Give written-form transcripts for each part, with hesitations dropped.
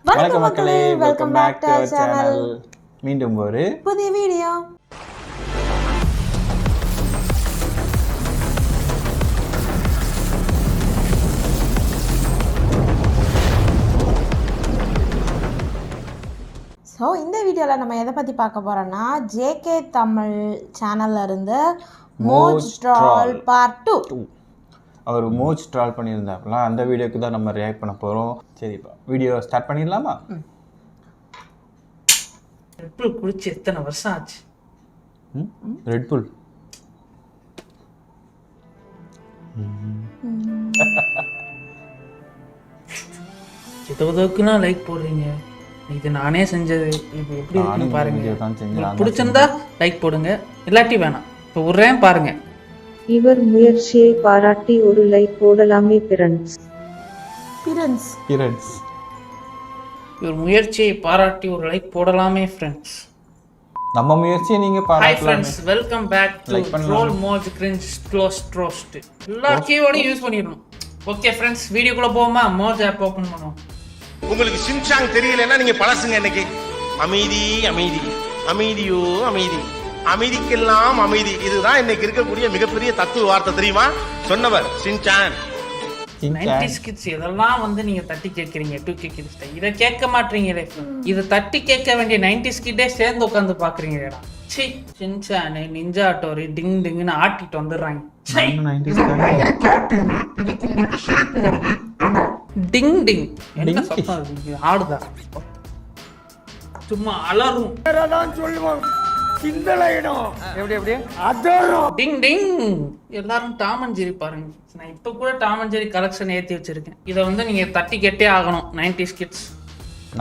வணக்கம் மக்களே, welcome back to our channel. மீண்டும் ஒரு புதிய வீடியோ. ஸோ இந்த வீடியோவில் நம்ம எதை பற்றி பார்க்க போகிறோன்னா ஜேகே தமிழ் சேனலில் இருந்து மோஜ் ட்ரால் பார்ட் 2. அவர் மோஜ் ட்ரால் பண்ணியிருந்தாப்பெல்லாம் அந்த வீடியோக்கு தான் நம்ம ரியாக்ட் பண்ண போகிறோம். சரிப்பா, வீடியோ ஸ்டார்ட் பண்ணிடலாமா? ரெட்புல் குடிச்சு எத்தனை வருஷம் ஆச்சு? ரெட்புல் எதோக்குன்னா லைக் போடுறீங்க. இது நானே செஞ்சது. இது எப்படி இருக்குன்னு பாருங்க. பிடிச்சிருந்தா லைக் போடுங்க, இல்லாட்டி வேணாம். இப்போ விட்றேன் பாருங்க. இவர் முயற்சியை பாராட்டி ஒரு லைக் போடலாமே ஃப்ரெண்ட்ஸ். இவர் முயற்சியை பாராட்டி ஒரு லைக் போடலாமே ஃப்ரெண்ட்ஸ். நம்ம முயற்சியை நீங்க ஹாய் பாராட்டலாம். Friends, welcome back to troll Moj cringe close roast. எல்லா கீவேர்டையும் யூஸ் பண்ணிடணும். ஓகே ஃப்ரெண்ட்ஸ், வீடியோக்குள்ள போவோமா? மோஜ் ஆப் ஓபன் பண்ணுவோம். உங்களுக்கு சின்சாங் தெரியலன்னா நீங்க பழசுங்க. இன்னைக்கு அமைதி அமைதி அமைதியோ அமைதி, அமைதிக்கெல்லாம் அமைதி. இதுதான் இன்னைக்கு இருக்கக்கூடிய மிகப்பெரிய தத்துவ வார்த்தை, தெரியுமா? சொன்னவர் சின்சான். 90s கிட்ஸ் இதெல்லாம் வந்து நீங்க தட்டி கேட்கறீங்க. 2K கிட்ஸ் இதை கேட்க மாட்டீங்களே. இதை தட்டி கேட்க வேண்டிய 90s கிட்டே சேர்ந்து உட்காந்து பாக்குறீங்களா? சி, சின்சானு நிஞ்சா டோரி டிங் டிங்னு ஆட்டிட்டு வந்துடுறாங்க. டிங் டிங் என்ன சத்தம் ஆடுதா? சும்மா அலரும். டிங் டிங். எல்லாரும் டாம் அண்ட் ஜெரி பாருங்க. நான் இப்ப கூட டாம் அண்ட் ஜெரி கலெக்ஷன் ஏத்தி வச்சிருக்கேன். இதை வந்து நீங்க தட்டி கேட்டே ஆகணும். 90s கிட்ஸ்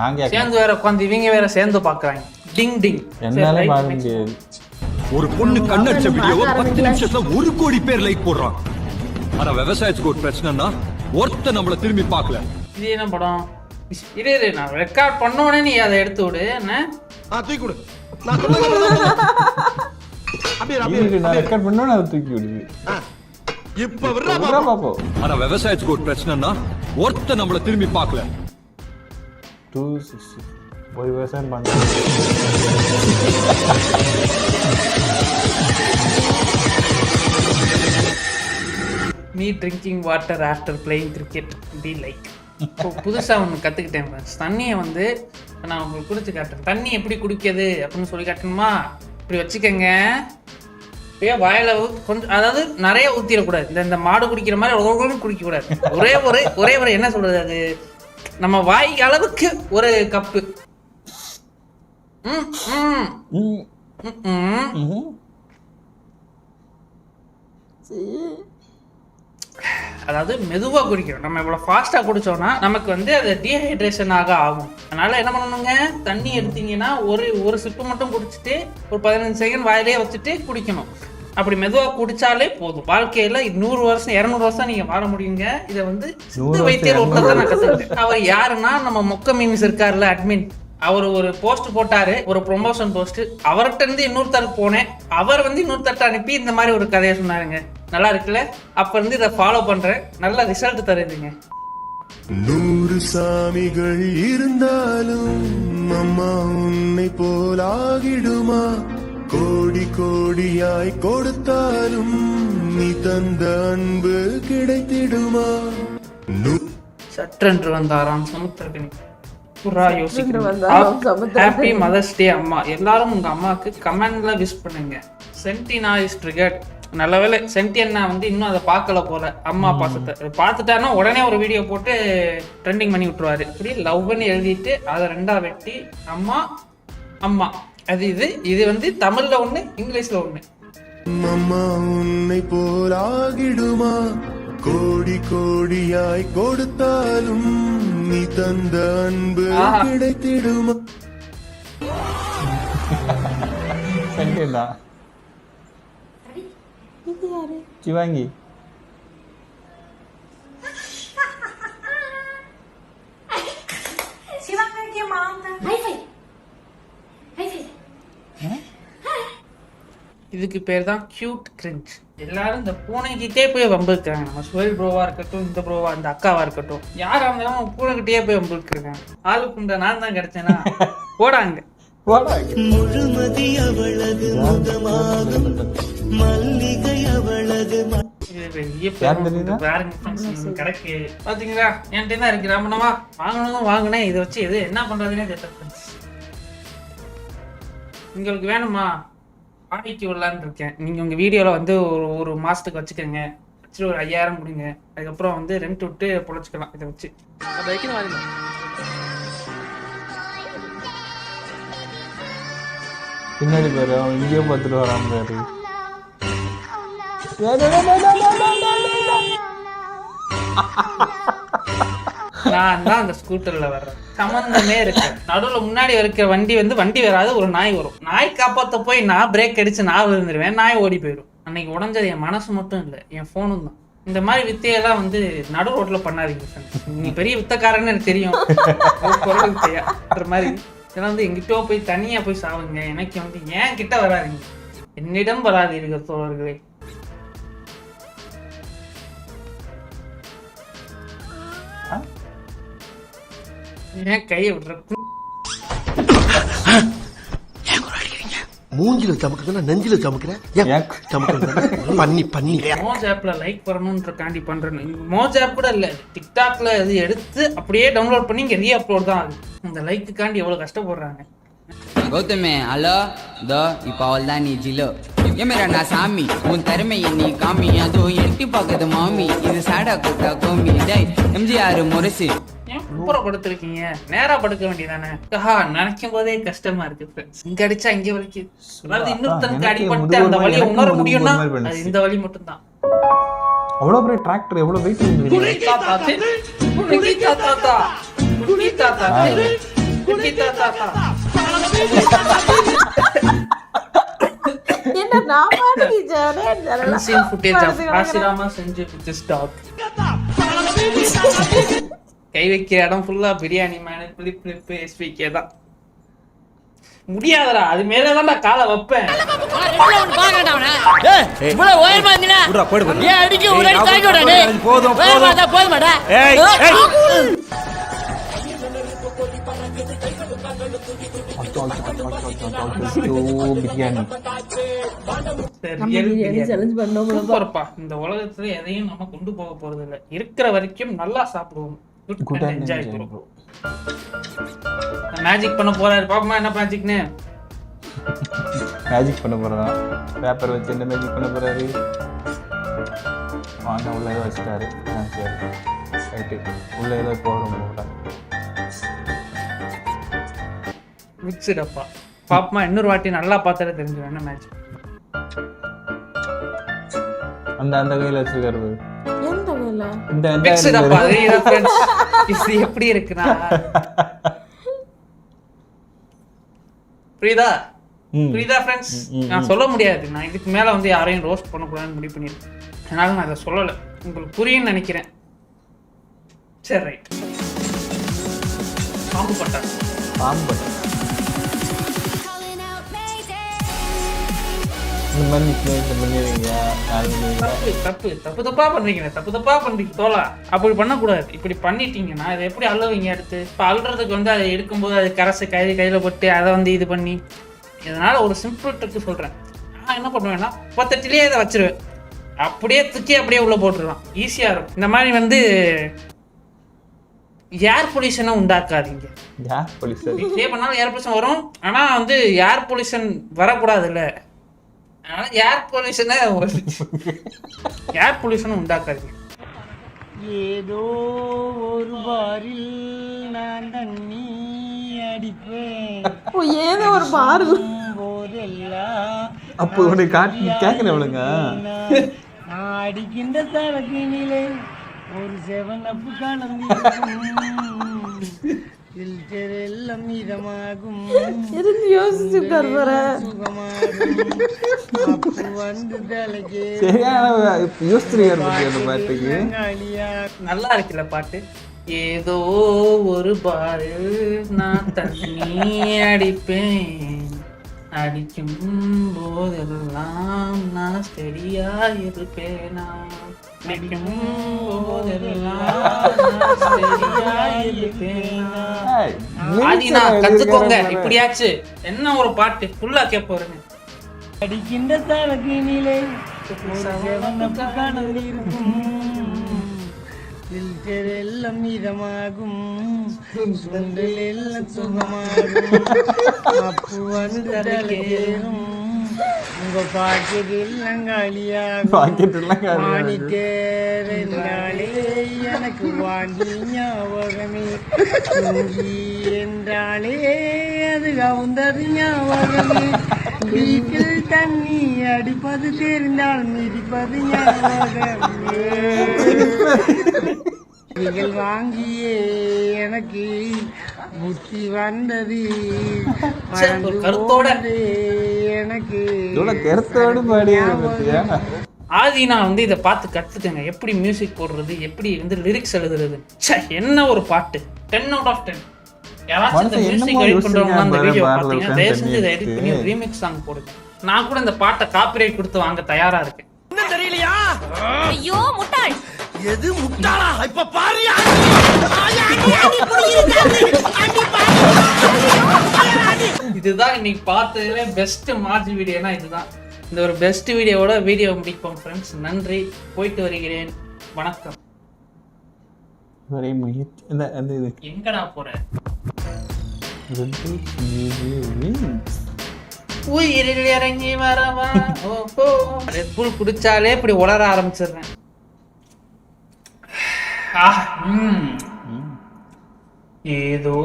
நாங்க சேர்ந்து வேற உட்காந்து இவங்க வேற சேர்ந்து பாக்குறாங்க. டிங் டிங். என்னால பாக்க முடியாது. ஒரு பொண்ணு கண்ணடிச்ச வீடியோவை 10 நிமிஷத்துல 1 கோடி பேர் லைக் போடுறான். ஆனா விவசாயத்துக்கு ஒரு பிரச்சனைனா ஒருத்த நம்மள திரும்பி பார்க்கல. இது என்ன படம்? இரு நான் ரெக்கார்ட் பண்ணோனே நீ அதை எடுத்து விடு. என்ன தூக்கி கொடு. நான் ரெக்கார்ட் பண்ணோன்னு அதை தூக்கி விடுது. இப்ப விடுறா பாப்போம். ஆனா விவசாயத்துக்கு ஒரு பிரச்சனைனா ஒருத்த நம்மள திரும்பி பார்க்கல. 260 ஒரு விவசாயம் பண்ண. Me drinking water after playing cricket D like. இப்போ புதுசாக ஒன்று கற்றுக்கிட்டேன் ஃப்ரெண்ட்ஸ். தண்ணியை வந்து நான் உங்களுக்கு குடிச்சு காட்டுறேன். தண்ணி எப்படி குடிக்கிறது அப்படின்னு சொல்லி காட்டணுமா? இப்படி வச்சுக்கோங்க. இப்படியே வாயில கொஞ்சம், அதாவது நிறைய ஊற்றிடக்கூடாது. இந்த மாடு குடிக்கிற மாதிரி ஒவ்வொரு குடிக்கக்கூடாது. ஒரே ஒரு என்ன சொல்றது, அது நம்ம வாய் அளவுக்கு ஒரு கப்பு. அதாவது மெதுவாக குடிக்கிறோம். நம்ம இவ்வளோ ஃபாஸ்ட்டாக குடித்தோம்னா நமக்கு வந்து அது டீஹைட்ரேஷன் ஆகும். அதனால் என்ன பண்ணணுங்க, தண்ணி எடுத்தீங்கன்னா ஒரு சிப்பு மட்டும் குடிச்சிட்டு ஒரு 15 செகண்ட் வாயிலே வச்சுட்டு குடிக்கணும். அப்படி மெதுவாக குடித்தாலே போதும். வாழ்க்கையில் 100 வருஷம் 200 வருஷம் நீங்கள் வாழ முடியுங்க. இதை வந்து சித்த வைத்தியர் ஒருத்தர் தான் நான் கற்றுக்கிட்டேன். அவர் யாருன்னா நம்ம மொக்க மீன்ஸ் இருக்காருல்ல, அட்மின். அவர் ஒரு போஸ்ட் போட்டாரு, ஒரு ப்ரொமோஷன் போஸ்ட். அவர்கிட்ட இருந்து இன்னொருத்தருக்கு போனேன். அவர் வந்து இன்னொருத்தர்ட்ட அனுப்பி இந்த மாதிரி ஒரு கதையை சொன்னாருங்க. நல்லா இருக்குல்ல? அப்ப இருந்து இதை ஃபாலோ பண்றேன். நல்ல ரிசல்ட் தருதுங்க. 100 சாமிகள் இருந்தாலும் அம்மா உன்னை போலாகிடுமா? கோடி கோடியாய் கொடுத்தாலும் நீ தந்த அன்பு கிடைத்திடுமா? சற்றென்று வந்தாராம் சமுத்திரக்கனி. ஹாப்பி மதர்ஸ் டே அம்மா. எல்லாரும் உங்க அம்மாவுக்கு கமெண்ட்ல விஷ் பண்ணுங்க. சென்டினா இஸ் ட்ரிகர்ட். நல்ல வேலை சென்டினா வந்து இன்னும் அதை பார்க்கல போல. அம்மா பாசத்தை பார்த்துட்டானா உடனே ஒரு வீடியோ போட்டு ட்ரெண்டிங் பண்ணி விட்டுருவாரு. இப்படி லவ் பண்ணி எழுதிட்டு அதை 2ஆ வெட்டி அம்மா அம்மா. அது இது வந்து தமிழ்ல ஒண்ணு, இங்கிலீஷ்ல ஒண்ணு. அம்மா உன்னை போலாகிடுமா? கோடி கோடியாய் கொடுத்தாலும் நீ தந்த அன்பு கிடைத்திடுமா? சிவாங்கி இதுக்கு பேர் தான் கியூட் கிரிஞ்ச். எல்லாரும் இந்த பூனைக்கிட்டே போய் வம்பிருக்காங்க. நம்ம சுவேல் ப்ரோவா இருக்கட்டும், இந்த ப்ரோவா, இந்த அக்காவா இருக்கட்டும், யாரா இருந்தாலும் பூனைக்கிட்டே போய் வம்பிருக்காங்க. ஆளுக்குண்ட நான் தான் கிடைச்சேன்னா போடாங்க. முழுமதி அவளது முகமாகும் மல்லிகை அவளது கரெக்ட் பாத்தீங்களா? என்கிட்ட தான் இருக்கு. ராமனமா வாங்கினேன். இதை வச்சு எது என்ன பண்றதுன்னே தெரியல. உங்களுக்கு வேணுமா? வாடகைக்கு விடலான்னு இருக்கேன். நீங்க உங்க வீடியோல வந்து ஒரு மாசத்துக்கு வச்சுக்கோங்க. வச்சு ஒரு 5000 கொடுங்க. அதுக்கப்புறம் வந்து ரெண்ட் விட்டு பொழைச்சிக்கலாம் இதை வச்சு. பின்னாடி பேரு அவன் இங்கேயே பார்த்துட்டு வரான் பேரு. நான் தான் அந்த ஸ்கூட்டர்ல வர்றேன். சம்பந்தமே இருக்கு. நடுவில் முன்னாடி இருக்கிற வண்டி வராது, ஒரு நாய் வரும். நாய் காப்பாற்ற போய் நான் பிரேக் அடிச்சு நான் விழுந்துருவேன். நாய் ஓடி போயிடும். அன்னைக்கு உடஞ்சது என் மனசு மட்டும் இல்லை, என் ஃபோனும் தான். இந்த மாதிரி வித்தையெல்லாம் வந்து நடு ரோட்ல பண்ணாதீங்க ஃப்ரெண்ட்ஸ். நீ பெரிய வித்தக்காரன்னு எனக்கு தெரியும். குரல் வித்தையான்ற மாதிரி இதெல்லாம் வந்து எங்கிட்டோ போய் தனியா போய் சாவுங்க. எனக்கு வந்து ஏன் கிட்ட வராதிங்க, என்னிடம் வராதீர்கள் தோழர்களே. ஏன் கையை விடுற? மூஞ்சில சமக்குதுன்னா நெஞ்சில சமக்குறேன். பண்ணி மோஜ் ஆப்ல லைக் வரணும்ன்றக்காண்டி பண்றேன். மோஜ் ஆப் கூட இல்ல, டிக்டாக்ல இது எடுத்து அப்படியே டவுன்லோட் பண்ணி இங்க ரீ அப்லோட் தான் ஆகுது. இந்த லைக்குக்காண்டி எவ்வளவு கஷ்டப்படுறாங்க. கௌதமே ஹலோ தோ இப்போ அவள் தான் நீ ஜிலோ ஏமேரா நான் சாமி உன் திறமையை நீ காமி அதுவும் எட்டி பார்க்குது மாமி இது சாடா கூட்டா கோமி டேய் எம்ஜிஆர் முரசு. ஏன் சூப்பரா படுத்திருக்கீங்க? நேரா படுக்க வேண்டியதானே? நினைக்கும் போதே கஷ்டமா இருக்கு. இங்க அடிச்சா இங்க வலிக்குது. அதாவது இன்னொருத்தனுக்கு அடிபட்டு அந்த வலியை உணர முடியும்னா அது இந்த வலி மட்டும் தான். அவ்வளவு பெரிய டிராக்டர் எவ்வளவு வெயிட் என்ன நான் பாட்டுக்கு கை வைக்கிற இடம் ஃபுல்லா பிரியாணி மேனு பிளிப் எஸ்பிகே தான். முடியாதடா, அது மேலதான் நான் காலை வைப்பேன். சூப்பர்ப்பா. இந்த உலகத்துல எதையும் நம்ம கொண்டு போக போறது இல்ல. இருக்கிற வரைக்கும் நல்லா சாப்பிடுவோம். மேஜிக் பண்ண போறாரு. பாப்பமா என்ன மேஜிக்னு? மேஜிக் பண்ண போறதா? பேப்பர் வச்சு என்ன மேஜிக் பண்ண போறாரு? வாங்க உள்ள ஏதோ வச்சுட்டாரு. சரி ரைட்டு, உள்ள ஏதோ போகிறோம் போல. மிக்ஸ்டப்பா. பாப்பமா இன்னொரு வாட்டி நல்லா பார்த்தாலே தெரிஞ்சிடும் என்ன மேஜிக். அந்த அந்த கையில வச்சிருக்காரு. எந்த கையில? இந்த மிக்ஸ்டப்பா. இது எப்படி இருக்குன்னா புரியுதா ஃப்ரெண்ட்ஸ்? நான் சொல்ல முடியாது. நான் இதுக்கு மேல வந்து யாரையும் ரோஸ்ட் பண்ணக்கூடாதுன்னு முடிவு பண்ணிருக்கேன். அதனால நான் அதை சொல்லலை. உங்களுக்கு புரியும்னு நினைக்கிறேன். சரி ரைட். பாம்பு பட்டா தப்பா பண்றீங்க தோலா. அப்படி பண்ணக்கூடாது. இப்படி பண்ணிட்டீங்கன்னா அதை எப்படி அழுவீங்க? அடுத்து இப்ப அழுறதுக்கு வந்து அதை எடுக்கும்போது அது கரைசை கையில போட்டு அதை வந்து இது பண்ணி, இதனால ஒரு சிம்பிள் ட்ரிக் சொல்றேன். நான் என்ன பண்ணுவேன்னா 10 இதை வச்சிருவேன். அப்படியே தூக்கி அப்படியே உள்ள போட்டுருவேன். ஈஸியா இருக்கும். இந்த மாதிரி வந்து ஏர் பொல்யூஷனை உண்டாக்காதீங்க. இதே பண்ணாலும் ஏர் பொல்யூஷன் வரும். ஆனா வந்து ஏர் பொல்யூஷன் வரக்கூடாது இல்ல. அதனால ஏர் பொல்யூஷனை உண்டாக்காதீங்க. ஏதோ ஒரு பாரில் நான் தண்ணி அடிப்பேன். ஏதோ ஒரு பாரில் போதெல்லாம் அப்போ உனக்கு கேட்கணும் எவ்வளோங்க அடிக்கின்ற தலக்கினிலே ஒரு 7-up கலந்து எல்லாம் இதமாகும் யோசிச்சுட்டார் வந்து தலைக்கு நல்லா இருக்குல்ல பாட்டு. ஏதோ ஒரு பாரு நான் தண்ணி அடிப்பேன். அடிக்கும் போதெல்லாம் நான் ஸ்டெடியா இருப்பேனா அடிக்கும் போதெல்லாம் நான் ஸ்டெடியா இருப்பேனா. ஆதினா கத்துக்கோங்க இப்படியாச்சு. என்ன ஒரு பாட்டு ஃபுல்லா கேட்போருங்க. அடிக்கின்ற தலகினிலே ஒரு செவனப்பு கலந்து இருக்கும் ஃபில்டர் எல்லாம் இதமாகும் சுண்டல் எல்லாம் சுகமாகும் அப்பு வந்து தலைக்கேறும் உங்க பாக்கெட் எல்லாம் காலியாகும் மாணிக்கேர் என்றாலே எனக்கு வாங்கி ஞாபகமே தூங்கி என்றாலே அது கவுந்தது ஞாபகமே வீட்டில் தண்ணி அடிப்பது தெரிந்தால் மிதிப்பது ஞாபகமே நீங்கள் வாங்கியே எனக்கு புத்தி வந்தது கருத்தோட எனக்கு கருத்தோடு ஆதினா வந்து இதை பார்த்து கற்றுக்கங்க. எப்படி மியூசிக் போடுறது, எப்படி வந்து லிரிக்ஸ் எழுதுறது. என்ன ஒரு பாட்டு. 10 out of 10. யாராச்சும் இந்த மியூசிக் எடிட் பண்றவங்க அந்த வீடியோ பார்த்தீங்கன்னா தயவு செஞ்சு இதை எடிட் பண்ணி ரீமிக்ஸ் சாங் போடுங்க. நான் கூட இந்த பாட்டை காப்பிரைட் கொடுத்து வாங்க தயாரா இருக்கேன். என்ன தெரியலையா? ஐயோ முட்டாள். எது முட்டாளா? இப்ப பாருயா. இதுதான் இன்னைக்கு பார்த்ததுல பெஸ்ட் மார்ஜ் வீடியோனா இதுதான். இந்த ஒரு பெஸ்ட் வீடியோவோட வீடியோ முடிப்போம் ஃப்ரெண்ட்ஸ். நன்றி, போயிட்டு வருகிறேன், வணக்கம். எங்கடா போற? உயிரில் இறங்கி வரவா. ஓஹோ, ரெட் புல் குடிச்சாலே இப்படி உளர ஆரம்பிச்சிடுறேன். ஏதோ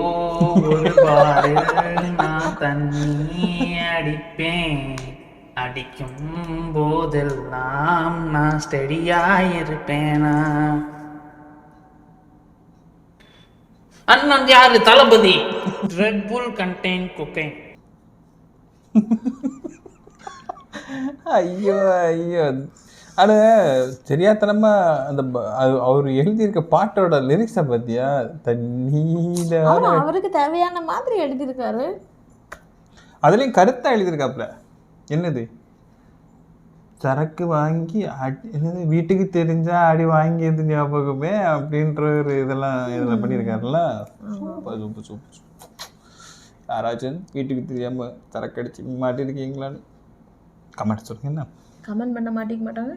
ஒரு பாரில் நான் தண்ணி அடிப்பேன், அடிக்கும் போதெல்லாம் நான் ஸ்டெடியாயிருப்பேனா. அண்ணன் யாரு? Thalapathy. Red bull contain cocaine. ஐயோ ஐயோ. ஆனா தெரியாதனமா அந்த அவர் எழுதியிருக்க பாட்டோட லிரிக்ஸை பத்தியா? தண்ணீர அவருக்கு தேவையான மாதிரி எழுதியிருக்காரு. அதுலயும் கருத்தா எழுதியிருக்காப்ல. என்னது? சரக்கு வாங்கி என்னது வீட்டுக்கு தெரிஞ்சா அடி வாங்கியது ஞாபகமே அப்படின்ற ஒரு இதெல்லாம் இதில் பண்ணியிருக்காருல்ல. Super super super. யாராச்சும் வீட்டுக்கு தெரியாம சரக்கு அடிச்சு மாட்டிருக்கீங்களான்னு கமெண்ட் சொல்லுங்க. என்ன கமெண்ட் பண்ண மாட்டாங்க?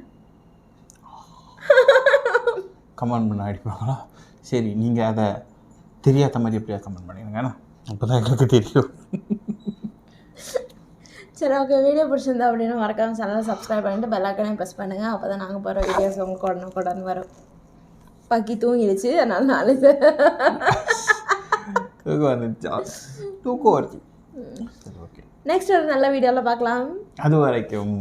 கமெண்ட் பண்ண அடிப்பாங்களா? சரி, நீங்கள் அதை தெரியாத மாதிரி எப்படியா கமெண்ட் பண்ணிடுங்க. அப்போ தான் எங்களுக்கு தெரியும். சரி, ஓகே. வீடியோ பிடிச்சிருந்தா அப்படின்னா மறக்காம சேனலை சப்ஸ்கிரைப் பண்ணிட்டு பெல் ஐக்கானையும் ப்ரெஸ் பண்ணுங்கள். அப்போ தான் நாங்கள் போகிற வீடியோஸ் உங்களுக்கு உடனே வரும். பக்கி தூங்கிடுச்சு, அதனால நாலு தூக்கம் வந்துச்சா? தூக்கம் வருது. நெக்ஸ்ட் ஒரு நல்ல வீடியோவில் பார்க்கலாம். அது வரைக்கும்